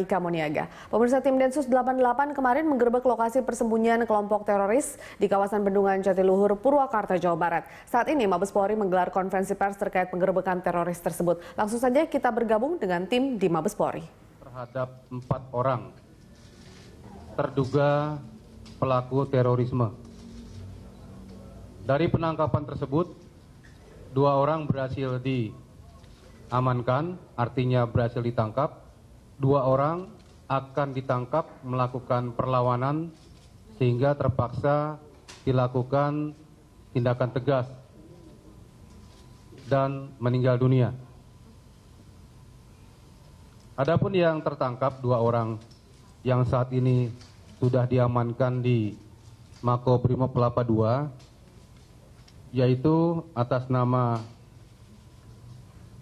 Mardika Moniaga. Pemirsa, tim Densus 88 kemarin menggerebek lokasi persembunyian kelompok teroris di kawasan Bendungan Jatiluhur, Purwakarta, Jawa Barat. Saat ini Mabes Polri menggelar konferensi pers terkait penggerebekan teroris tersebut. Langsung saja kita bergabung dengan tim di Mabes Polri. Terhadap 4 orang terduga pelaku terorisme. Dari penangkapan tersebut, 2 orang berhasil diamankan, artinya berhasil ditangkap. 2 orang akan ditangkap melakukan perlawanan sehingga terpaksa dilakukan tindakan tegas dan meninggal dunia. Adapun yang tertangkap 2 orang yang saat ini sudah diamankan di Makobrimob Kelapa II, yaitu atas nama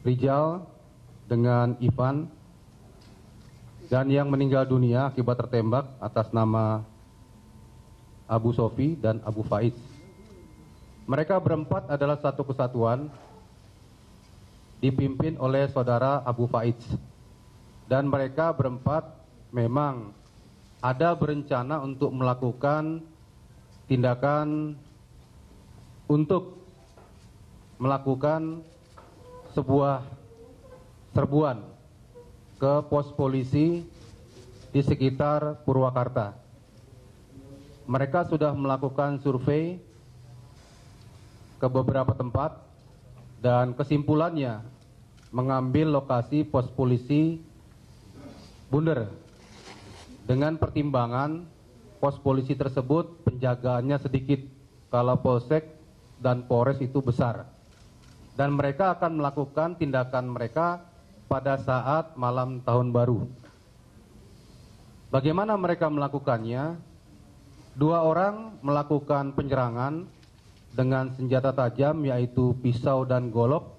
Rijal dengan Ivan, dan yang meninggal dunia akibat tertembak atas nama Abu Sofi dan Abu Faiz. Mereka berempat adalah satu kesatuan dipimpin oleh saudara Abu Faiz, dan mereka berempat memang ada berencana untuk melakukan tindakan untuk melakukan sebuah serbuan ke pos polisi di sekitar Purwakarta. Mereka sudah melakukan survei ke beberapa tempat dan kesimpulannya mengambil lokasi pos polisi Bunder dengan pertimbangan pos polisi tersebut penjagaannya sedikit, kalau polsek dan Polres itu besar, dan mereka akan melakukan tindakan mereka pada saat malam tahun baru. Bagaimana mereka melakukannya? 2 orang melakukan penyerangan dengan senjata tajam, yaitu pisau dan golok,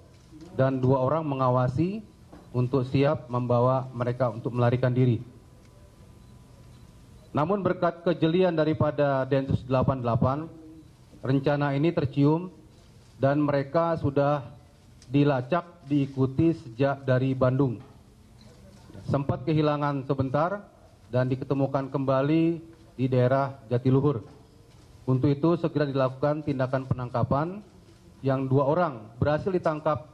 dan 2 orang mengawasi untuk siap membawa mereka untuk melarikan diri. Namun berkat kejelian daripada Densus 88, rencana ini tercium dan mereka sudah dilacak, diikuti sejak dari Bandung. Sempat kehilangan sebentar dan diketemukan kembali di daerah Jatiluhur. Untuk itu segera dilakukan tindakan penangkapan yang 2 orang berhasil ditangkap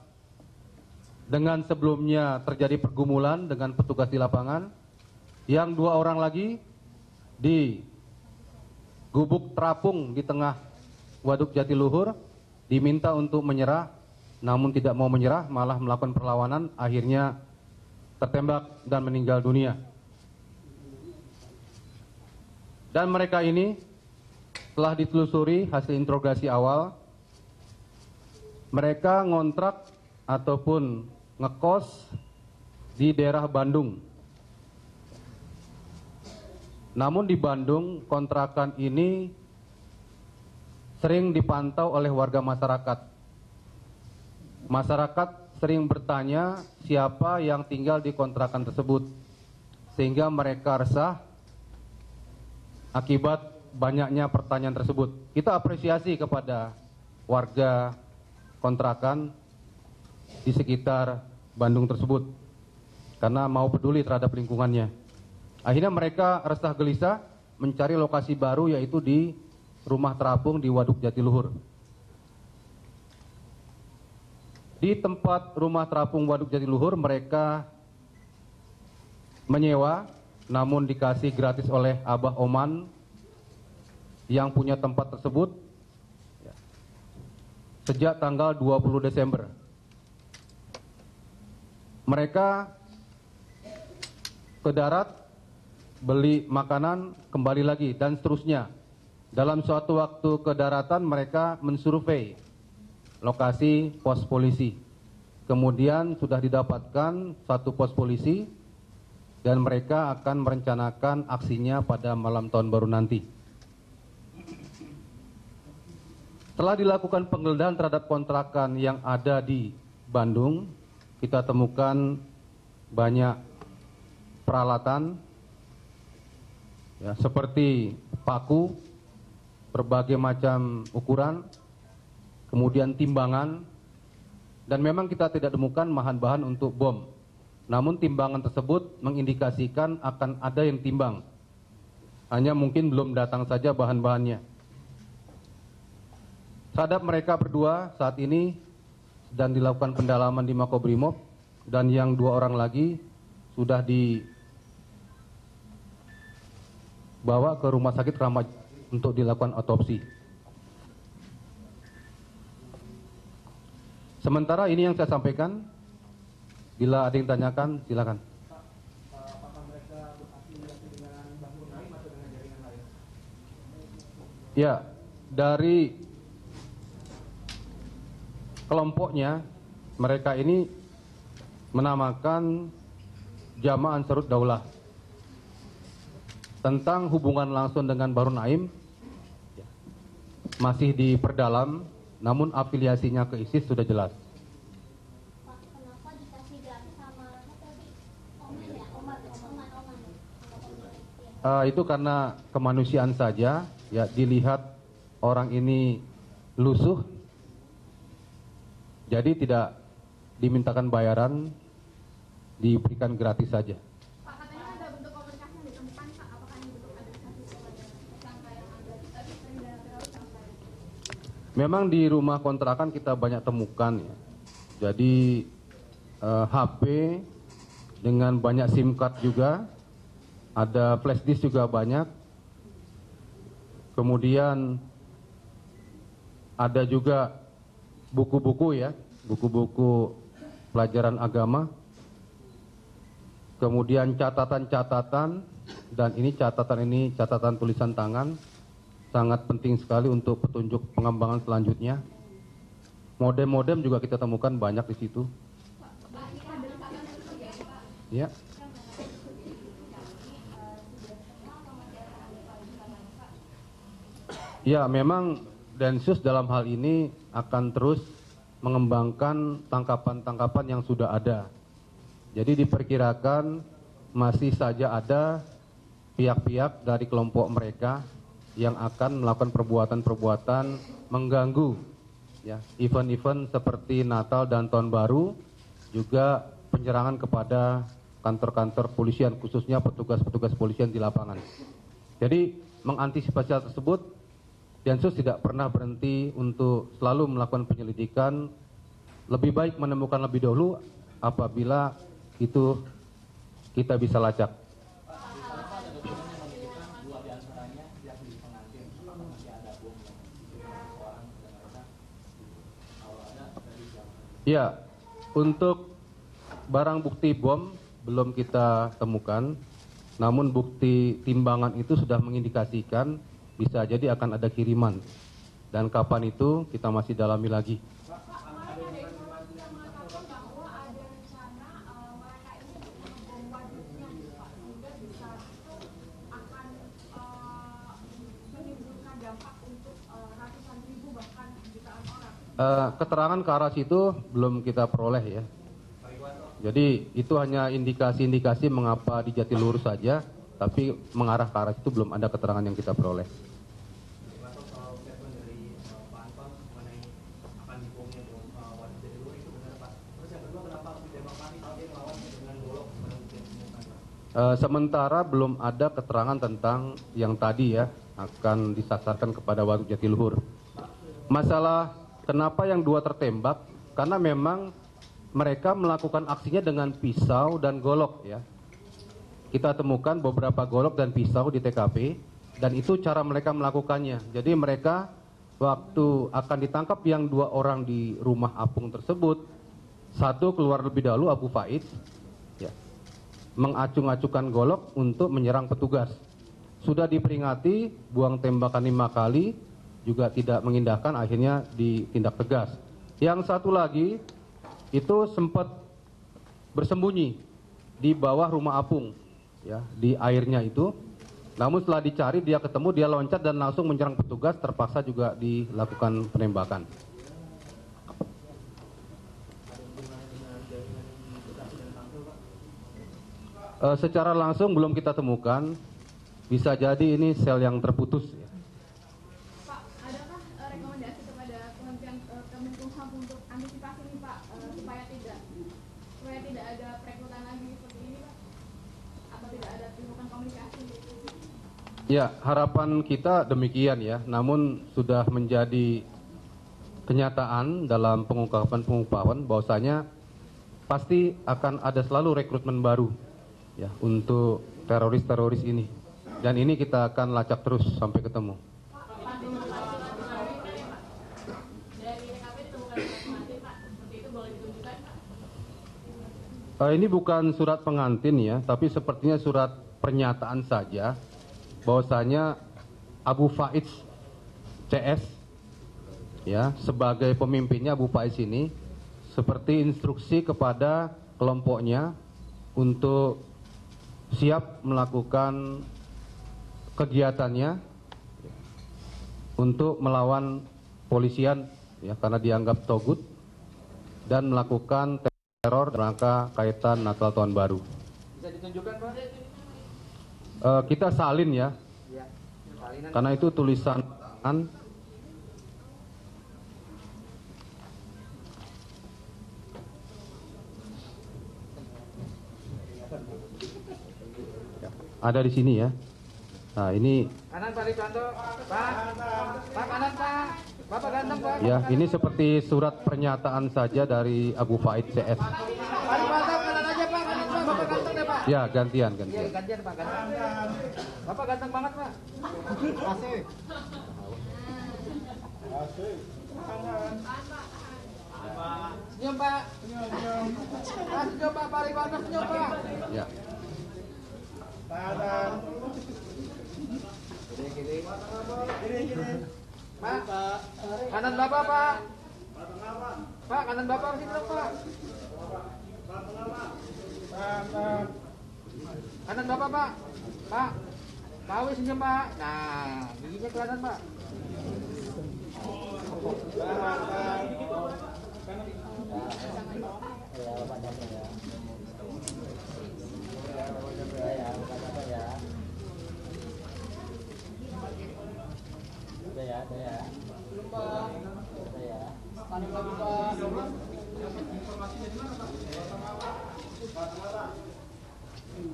dengan sebelumnya terjadi pergumulan dengan petugas di lapangan. Yang 2 orang lagi di gubuk terapung di tengah Waduk Jatiluhur diminta untuk menyerah, namun tidak mau menyerah, malah melakukan perlawanan, akhirnya tertembak dan meninggal dunia. Dan mereka ini telah ditelusuri hasil interogasi awal, mereka ngontrak ataupun ngekos di daerah Bandung. Namun di Bandung kontrakan ini sering dipantau oleh warga masyarakat. Masyarakat sering bertanya siapa yang tinggal di kontrakan tersebut, sehingga mereka resah akibat banyaknya pertanyaan tersebut. Kita apresiasi kepada warga kontrakan di sekitar Bandung tersebut karena mau peduli terhadap lingkungannya. Akhirnya mereka resah gelisah mencari lokasi baru, yaitu di rumah terapung di Waduk Jatiluhur. Di tempat rumah terapung Waduk Jatiluhur mereka menyewa, namun dikasih gratis oleh Abah Oman yang punya tempat tersebut sejak tanggal 20 Desember. Mereka ke darat, beli makanan, kembali lagi, dan seterusnya. Dalam suatu waktu ke daratan mereka mensurvei lokasi pos polisi. Kemudian sudah didapatkan satu pos polisi dan mereka akan merencanakan aksinya pada malam tahun baru nanti. Setelah dilakukan penggeledahan terhadap kontrakan yang ada di Bandung, kita temukan banyak peralatan ya, seperti paku berbagai macam ukuran, kemudian timbangan, dan memang kita tidak temukan bahan-bahan untuk bom. namun timbangan tersebut mengindikasikan akan ada yang timbang. Hanya mungkin belum datang saja bahan-bahannya. Terhadap mereka berdua saat ini sedang dilakukan pendalaman di Makobrimob dan yang 2 orang lagi sudah dibawa ke Rumah Sakit Kramat untuk dilakukan otopsi. Sementara ini yang saya sampaikan. Bila ada yang tanyakan, silakan. Apakah mereka berafiliasi dengan Bahru Naim atau dengan jaringan lain? Ya, dari kelompoknya, mereka ini menamakan Jamaah Ansarud Daulah. Tentang hubungan langsung dengan Bahru Naim masih diperdalam, namun afiliasinya ke ISIS sudah jelas. Itu karena kemanusiaan saja, ya, dilihat orang ini lusuh, jadi tidak dimintakan bayaran, diberikan gratis saja. Pak, katanya ada bentuk komunikasi yang ditemukan, Pak. Apakah ini bentuk adresasi kepada tersangka yang ada tadi terpidana teroris sampai? Memang di rumah kontrakan kita banyak temukan, ya. Jadi HP dengan banyak SIM card juga, ada flash disk juga banyak. Kemudian ada juga buku-buku, ya, buku-buku pelajaran agama. Kemudian catatan-catatan, dan ini catatan tulisan tangan, sangat penting sekali untuk petunjuk pengembangan selanjutnya. Modem-modem juga kita temukan banyak di situ. Ya. Ya, memang Densus dalam hal ini akan terus mengembangkan tangkapan-tangkapan yang sudah ada. Jadi diperkirakan masih saja ada pihak-pihak dari kelompok mereka yang akan melakukan perbuatan-perbuatan mengganggu, ya, event-event seperti Natal dan Tahun Baru, juga penyerangan kepada kantor-kantor polisian, khususnya petugas-petugas polisian di lapangan. Jadi mengantisipasi hal tersebut, Densus tidak pernah berhenti untuk selalu melakukan penyelidikan. Lebih baik menemukan lebih dahulu apabila itu kita bisa lacak. Ya, untuk barang bukti bom belum kita temukan, namun bukti timbangan itu sudah mengindikasikan bisa jadi akan ada kiriman, dan kapan itu kita masih dalami lagi. Pak, kemarin ada informasi yang mengatakan bahwa ada rencana mereka ini membom waduknya, Pak, sehingga bisa itu akan menimbulkan dampak untuk ratusan ribu bahkan jutaan orang. Keterangan ke arah situ belum kita peroleh, ya. Jadi itu hanya indikasi-indikasi mengapa di Jatiluhur saja, tapi mengarah ke arah situ belum ada keterangan yang kita peroleh. Sementara belum ada keterangan tentang yang tadi, ya, akan disasarkan kepada Waduk Jatiluhur. Masalah kenapa yang 2 tertembak, karena memang mereka melakukan aksinya dengan pisau dan golok, ya. Kita temukan beberapa golok dan pisau di TKP, dan itu cara mereka melakukannya. Jadi mereka waktu akan ditangkap yang 2 orang di rumah apung tersebut, satu keluar lebih dahulu, Abu Faid, ya, mengacung-acungkan golok untuk menyerang petugas. Sudah diperingati, buang tembakan 5 kali, juga tidak mengindahkan, akhirnya ditindak tegas. Yang satu lagi itu sempat bersembunyi di bawah rumah apung, ya, di airnya itu. Namun setelah dicari, dia ketemu, dia loncat dan langsung menyerang petugas, terpaksa juga dilakukan penembakan. Secara langsung belum kita temukan, bisa jadi ini sel yang terputus, ya. Pak, adakah rekomendasi kepada Kementerian Kemenkumham untuk antisipasi ini, Pak, supaya tidak ada perekrutan lagi Ya, harapan kita demikian ya, namun sudah menjadi kenyataan dalam pengungkapan bahwasanya pasti akan ada selalu rekrutmen baru ya untuk teroris-teroris ini. Dan ini kita akan lacak terus sampai ketemu. Ini bukan surat pengantin ya, tapi sepertinya surat pernyataan saja bahwasanya Abu Faiz CS ya sebagai pemimpinnya Abu Faiz ini seperti instruksi kepada kelompoknya untuk siap melakukan kegiatannya untuk melawan polisian ya karena dianggap togut dan melakukan teror rangka kaitan Natal Tahun Baru. Bisa ditunjukkan, Pak? Kita salin ya, Iya. Salinan. karena itu tulisan tangan. Ada di sini ya. Nah ini Kanan Pak Rikwanto. Pak. Pak kanan Pak. Bapak ganteng Pak. ya, ini seperti surat pernyataan saja dari Abu Faiz CS. Pak Rikwanto kanan aja Pak. Kanan Pak. Bapak ganteng deh Pak. Ya gantian. Iya gantian Pak ganteng. Bapak ganteng banget Pak. Asik. Senyum Pak. Pak senyum Pak. Pak Rikwanto senyum Pak. Ya. Pak. Kanan Bapak Pak. Pak kanan Bapak sini dong Pak. Kanan Bapak Pak. Pak. Pak senyum Pak. Nah, giginya kelihatan Pak.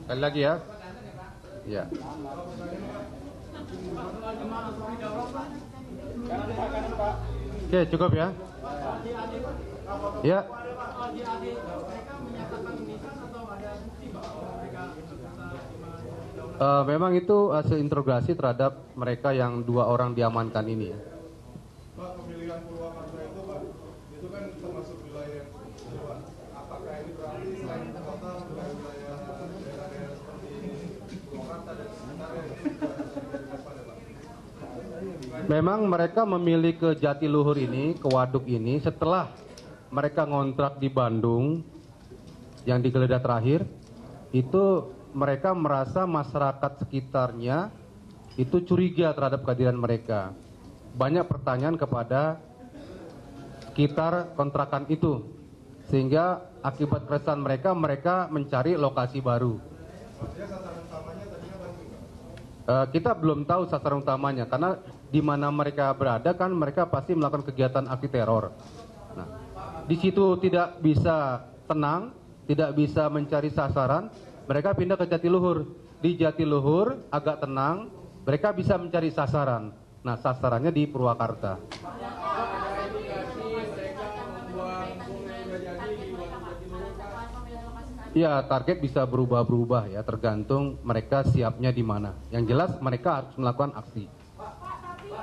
Sekali lagi ya. Ya. Oke, cukup ya. Ya. Memang itu hasil interogasi terhadap mereka yang 2 orang diamankan ini ya. Pak, pemilihan Purwakarta itu Pak, itu kan termasuk wilayah Jawa. Apakah ini berarti selain kota, wilayah-wilayah daerah-daerah seperti Purwakarta dan sekitarnya itu juga ada Pak? Memang mereka memilih ke Jatiluhur ini, ke Waduk ini setelah mereka ngontrak di Bandung yang digeledah terakhir, itu mereka merasa masyarakat sekitarnya itu curiga terhadap kehadiran mereka. Banyak pertanyaan kepada sekitar kontrakan itu, sehingga akibat keresahan mereka mencari lokasi baru. Kita belum tahu sasaran utamanya karena di mana mereka berada kan mereka pasti melakukan kegiatan aksi teror. Nah, di situ tidak bisa tenang, tidak bisa mencari sasaran, mereka pindah ke Jatiluhur. Di Jatiluhur agak tenang, mereka bisa mencari sasaran. Nah, sasarannya di Purwakarta. Ya, target bisa berubah-berubah ya, tergantung mereka siapnya di mana. Yang jelas mereka harus melakukan aksi. Pak,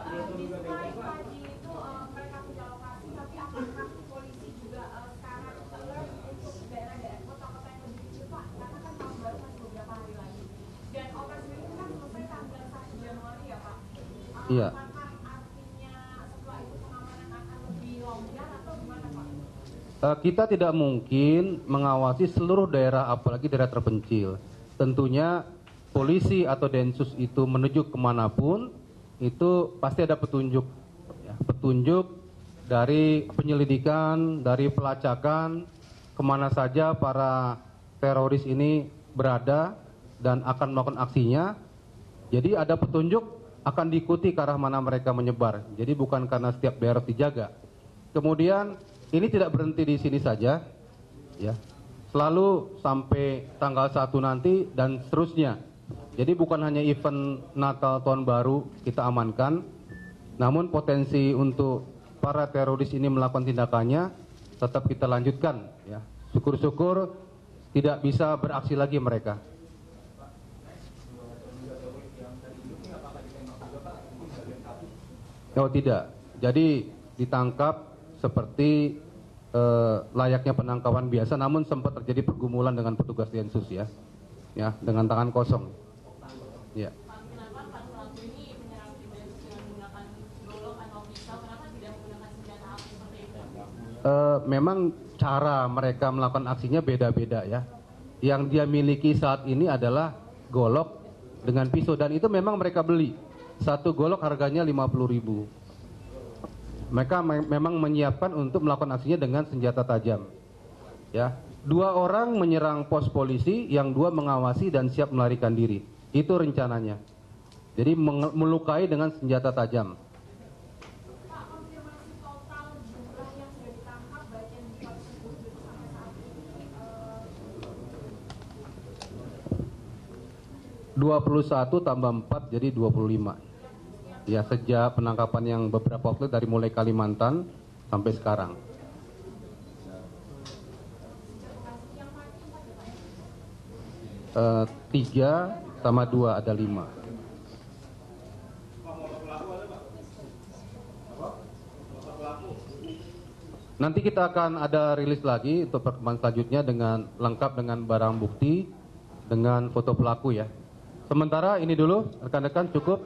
tapi di selain pagi itu mereka punya lokasi, tapi apakah polisi juga sekarang alert untuk daerah-daerah kota-kota yang lebih kecil Pak? Karena kan tahun baru masih beberapa hari lagi. Dan operasi ini kan selesai tanggal 1 Januari ya Pak? Iya. Apakah artinya setelah itu pengamanan akan lebih longgar atau gimana Pak? Kita tidak mungkin mengawasi seluruh daerah, apalagi daerah terpencil. Tentunya polisi atau Densus itu menuju kemanapun, itu pasti ada petunjuk. Ya, petunjuk dari penyelidikan, dari pelacakan, kemana saja para teroris ini berada dan akan melakukan aksinya. Jadi ada petunjuk akan diikuti ke arah mana mereka menyebar. Jadi bukan karena setiap daerah dijaga. Kemudian ini tidak berhenti di sini saja, ya. Selalu sampai tanggal 1 nanti dan seterusnya. Jadi bukan hanya event Natal Tahun Baru kita amankan, namun potensi untuk para teroris ini melakukan tindakannya tetap kita lanjutkan. Ya. Syukur-syukur tidak bisa beraksi lagi mereka. Oh tidak, jadi ditangkap seperti layaknya penangkapan biasa, namun sempat terjadi pergumulan dengan petugas Densus ya, dengan tangan kosong. Ya. Kenapa Pak pelaku ini menyerang tim Densus dengan menggunakan golok atau pisau? Kenapa tidak menggunakan senjata api seperti itu? Memang cara mereka melakukan aksinya beda-beda ya. Yang dia miliki saat ini adalah golok dengan pisau, dan itu memang mereka beli. Satu golok harganya 50.000. Mereka memang menyiapkan untuk melakukan aksinya dengan senjata tajam. Ya, 2 orang menyerang pos polisi, yang 2 mengawasi dan siap melarikan diri. Itu rencananya. Jadi melukai dengan senjata tajam. Pak, konfirmasi total jumlah yang sudah ditangkap baik yang di kawasan Bogor sampai saat ini 21 tambah 4 jadi 25. Ya, sejak penangkapan yang beberapa waktu dari mulai Kalimantan sampai sekarang. yang 3 tambah 2 ada 5. Nanti kita akan ada rilis lagi untuk perkembangan selanjutnya dengan lengkap dengan barang bukti, dengan foto pelaku ya. Sementara ini dulu, rekan-rekan cukup.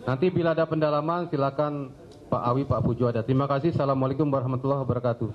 Nanti bila ada pendalaman silakan Pak Awi, Pak Pujo ada. Terima kasih. Assalamualaikum warahmatullahi wabarakatuh.